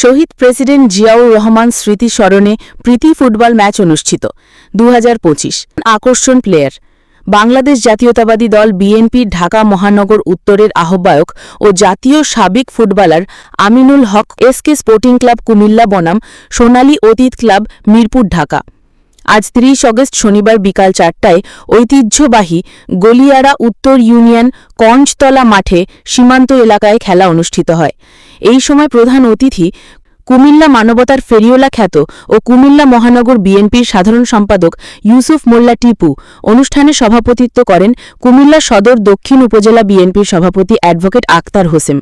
শহীদ president Ziaur Rahman স্মৃতি স্মরণে প্রীতি football match অনুষ্ঠিত 2025 আকর্ষণ প্লেয়ার বাংলাদেশ জাতীয়তাবাদী দল বিএনপির ঢাকা মহানগর উত্তরের আহ্বায়ক ও জাতীয় সাবেক ফুটবলার আমিনুল হক এসকে স্পোর্টিং ক্লাব কুমিল্লা বনাম সোনালী অতীত ক্লাব মিরপুর ঢাকা আজ 30 অগস্ট শনিবার বিকাল 4টায় ঐতিহ্যবাহী গলিয়ারা উত্তর ইউনিয়ন কঞ্চতলা মাঠে সীমান্ত এলাকায় খেলা অনুষ্ঠিত হয়। এই সময় প্রধান অতিথি কুমিল্লা মানবতার ফেরিওলা খ্যাত ও কুমিল্লা মহানগর বিএনপির সাধারণ সম্পাদক ইউসুফ মোল্লা টিপু অনুষ্ঠানে সভাপতিত্ব করেন কুমিল্লা সদর দক্ষিণ উপজেলা বিএনপির সভাপতি অ্যাডভোকেট আক্তার হোসেন।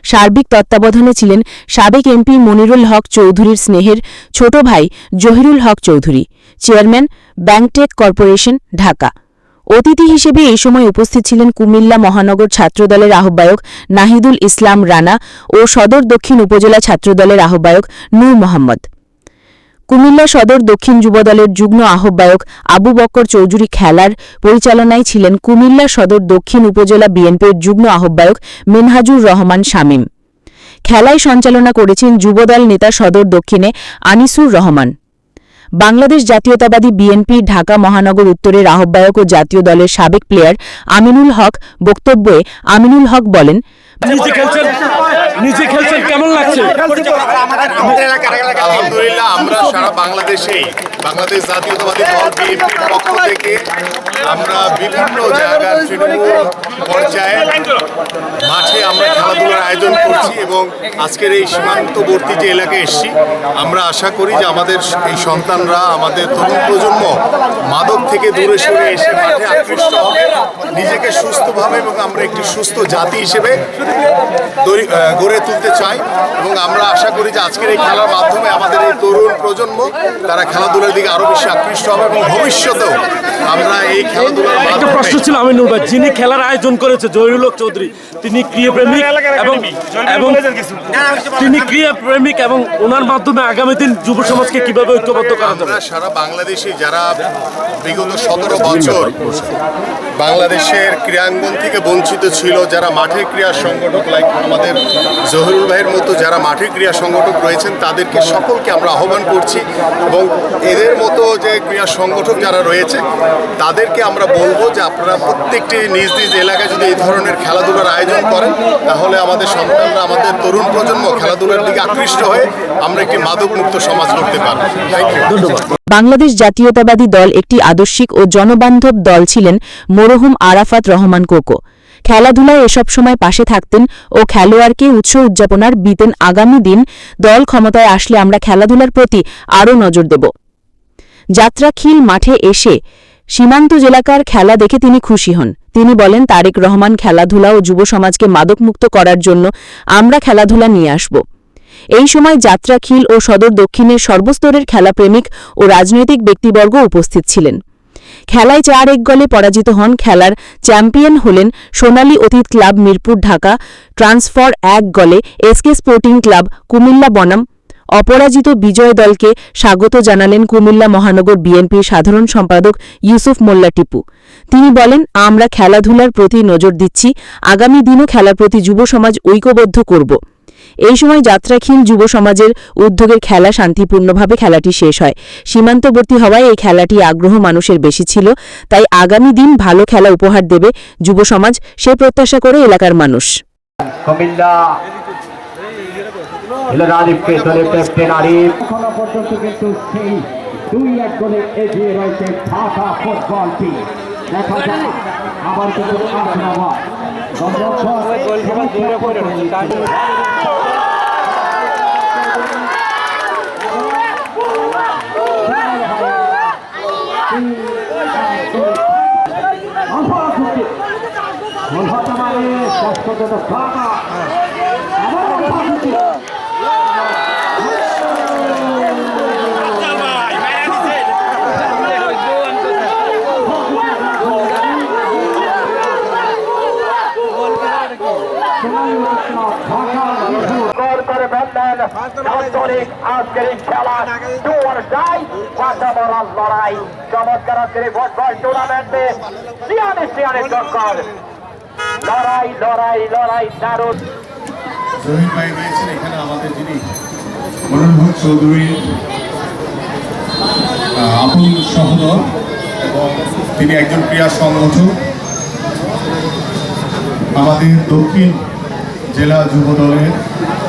সার্বিক তত্ত্বাবধানে ছিলেন সাবেক এমপি মনিরুল হক চৌধুরীর স্নেহের ছোট ভাই জহিরুল হক চৌধুরী, চেয়ারম্যান ব্যাংকটেক কর্পোরেশন ঢাকা। অতিথি হিসেবে এই সময় উপস্থিত ছিলেন কুমিল্লা মহানগর ছাত্রদলের আহ্বায়ক নাহিদুল ইসলাম রানা ও সদর দক্ষিণ উপজেলা ছাত্রদলের আহ্বায়ক নূর মোহাম্মদ। কুমিল্লা সদর দক্ষিণ যুবদলের যুগ্ম আহ্বায়ক আবু বক্কর চৌধুরী। খেলার পরিচালনায় ছিলেন কুমিল্লা সদর দক্ষিণ উপজেলা বিএনপির যুগ্ম আহ্বায়ক মিনহাজুর রহমান শামীম। খেলায় সঞ্চালনা করেছেন যুবদল নেতা সদর দক্ষিণে আনিসুর রহমান। বাংলাদেশ জাতীয়তাবাদী বিএনপি ঢাকা মহানগর উত্তরের আহ্বায়ক ও জাতীয় দলের সাবেক প্লেয়ার আমিনুল হক বক্তব্যে আমিনুল হক বলেন, নিজে খেলছেন কেমন লাগছে? আলহামদুলিল্লাহ, আমরা সারা বাংলাদেশেই বাংলাদেশ জাতীয়তাবাদী দল বিএনপির পক্ষ থেকে আমরা বিভিন্ন জায়গার তৃণমূল পর্যায়ে মাঠে আমরা খেলাধুলার আয়োজন করছি এবং আজকের এই সীমান্তবর্তী যে এলাকায় এসেছি, আমরা আশা করি যে আমাদের এই সন্তানরা, আমাদের তরুণ প্রজন্ম মাদক থেকে দূরে সরে এসে মাঠে আকৃষ্ট হবে, নিজেকে সুস্থভাবে এবং আমরা একটি সুস্থ জাতি হিসেবে গড়ে তুলতে চাই। এবং আমরা আশা করি যে আজকের এই খেলার মাধ্যমে আমাদের এই তরুণ প্রজন্ম তারা খেলাধুলার দিকে আরো বেশি আকৃষ্ট হবে এবং ভবিষ্যতেও আমরা এই খেলাধুলার একটা প্রশ্ন ছিল আমিনুল ভাই, যিনি খেলার আয়োজন করেছে জহিরুল হক চৌধুরী, তিনি ক্রীড়াপ্রেমিক এবং ওনার মাধ্যমে আগামী দিন যুব সমাজকে কিভাবে ঐক্যবদ্ধ করা যাবে? সারা বাংলাদেশে যারা বিগত 17 বছর বাংলাদেশের ক্রীড়াঙ্গন থেকে বঞ্চিত ছিল, যারা মাঠের ক্রীড়া সংগঠক লাইক আমাদের জহিরুল ভাইয়ের মতো যারা মাঠের ক্রীড়া সংগঠক রয়েছেন, তাদেরকে সকলকে আমরা আহ্বান করছি এবং এদের মতো যে ক্রীড়া সংগঠক যারা রয়েছে তাদেরকে আমরা বলবো যে আপনারা প্রত্যেকটি নিজ নিজ এলাকায় যদি এই ধরনের খেলাধুলার আয়োজন করেন, তাহলে আমাদের সন্তানরা, আমাদের তরুণ প্রজন্ম খেলাধুলার দিকে আকৃষ্ট হয়ে আমরা একটি মাদকমুক্ত সমাজ গড়তে পারব। ধন্যবাদ। বাংলাদেশ জাতীয়তাবাদী দল একটি আদর্শিক ও জনবান্ধব দল ছিলেন মরহুম আরাফাত রহমান কোকো। খেলাধুলায় এসব সময় পাশে থাকতেন ও খেলোয়াড়কে উৎসব উদযাপনার দিতেন। আগামী দিন দল ক্ষমতায় আসলে আমরা খেলাধুলার প্রতি আরও নজর দেব। যাত্রাখিল মাঠে এসে সীমান্ত এলাকার খেলা দেখে তিনি খুশি হন। তিনি বলেন, তারেক রহমান খেলাধুলা ও যুব সমাজকে মাদকমুক্ত করার জন্য আমরা খেলাধুলা নিয়ে আসব। এই সময় যাত্রাখিল ও সদর দক্ষিণের সর্বস্তরের খেলাপ্রেমিক ও রাজনৈতিক ব্যক্তিবর্গ উপস্থিত ছিলেন। খেলায় 4-1 গোলে পরাজিত হন। খেলার চ্যাম্পিয়ন হলেন সোনালী অতীত ক্লাব মিরপুর ঢাকা। ট্রান্সফার 1 গোলে এসকে স্পোর্টিং ক্লাব কুমিল্লা বনাম অপরাজিত বিজয় দলকে স্বাগত জানালেন কুমিল্লা মহানগর বিএনপির সাধারণ সম্পাদক ইউসুফ মোল্লা টিপু। তিনি বলেন, আমরা খেলাধুলার প্রতি নজর দিচ্ছি, আগামী দিনও খেলার প্রতি যুব সমাজ ঐক্যবদ্ধ করব। এই সময় যাত্রাখিল যুব সমাজের উদ্যোগের খেলা শান্তিপূর্ণভাবে খেলাটি শেষ হয়। সীমান্তবর্তী হওয়ায় এই খেলাটি আগ্রহ মানুষের বেশি ছিল, তাই আগামী দিন ভালো খেলা উপহার দেবে যুব সমাজ, সে প্রত্যাশা করে এলাকার মানুষ। চমৎকার ফুটবল টুর্নামেন্টে লড়াই দারুণ। জহির ভাই রয়েছেন এখানে আমাদের যিনি মনোহর চৌধুরী আপন সহোদর এবং তিনি একজন ক্রীড়া সংগঠক। আমাদের দক্ষিণ জেলা যুব দলের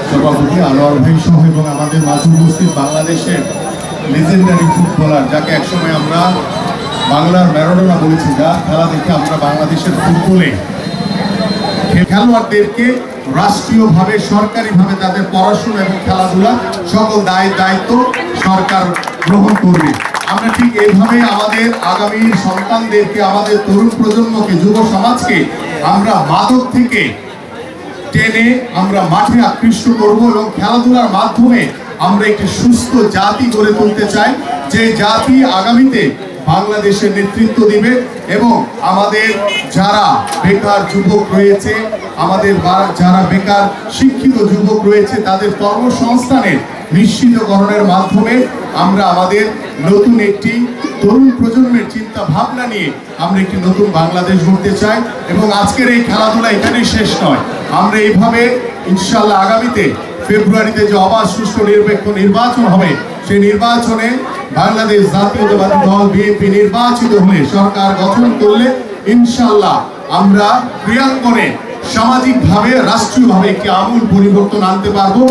সভাপতি আনোয়ার ভাই সহ এবং আমাদের মাঝে উপস্থিত বাংলাদেশের লেজেন্ডারি ফুটবলার, যাকে একসময় আমরা বাংলার ম্যারাডোনা বলেছি, যা খেলা দেখে আমরা বাংলাদেশের ফুটবলে খেলোয়াড়দেরকে রাষ্ট্রীয়ভাবে সরকারিভাবে তাদের পড়াশোনা এবং খেলাধুলা সকল দায়িত্ব সরকার গ্রহণ করবে। আমরা ঠিক এইভাবে আমাদের আগামী সন্তানদেরকে, আমাদের তরুণ প্রজন্মকে, যুব সমাজকে আমরা মাদক থেকে টেনে আমরা মাঠে আকৃষ্ট করব এবং খেলাধুলার মাধ্যমে আমরা একটি সুস্থ জাতি গড়ে তুলতে চাই, যে জাতি আগামীতে বাংলাদেশের নেতৃত্ব দিবে এবং আমাদের যারা বেকার যুবক রয়েছে, আমাদের যারা বেকার শিক্ষিত যুবক রয়েছে, তাদের কর্মসংস্থানের নিশ্চিতকরণের মাধ্যমে আমরা আমাদের নতুন একটি তরুণ প্রজন্মের চিন্তা ভাবনা নিয়ে আমরা একটি নতুন বাংলাদেশ গড়তে চাই। এবং আজকের এই খেলাধুলা এখানেই শেষ নয়, আমরা এইভাবে ইনশাআল্লাহ আগামীতে ফেব্রুয়ারিতে যে অবাধ সুষ্ঠু নিরপেক্ষ নির্বাচন হবে, সেই নির্বাচনে বাংলাদেশ জাতীয়তাবাদী দল বিএনপি নির্বাচিত হলে, সরকার গঠন করলে ইনশাআল্লাহ আমরা ক্রিয়াঙ্গনে সামাজিকভাবে রাষ্ট্রীয়ভাবে একটি আমূল পরিবর্তন আনতে পারবো।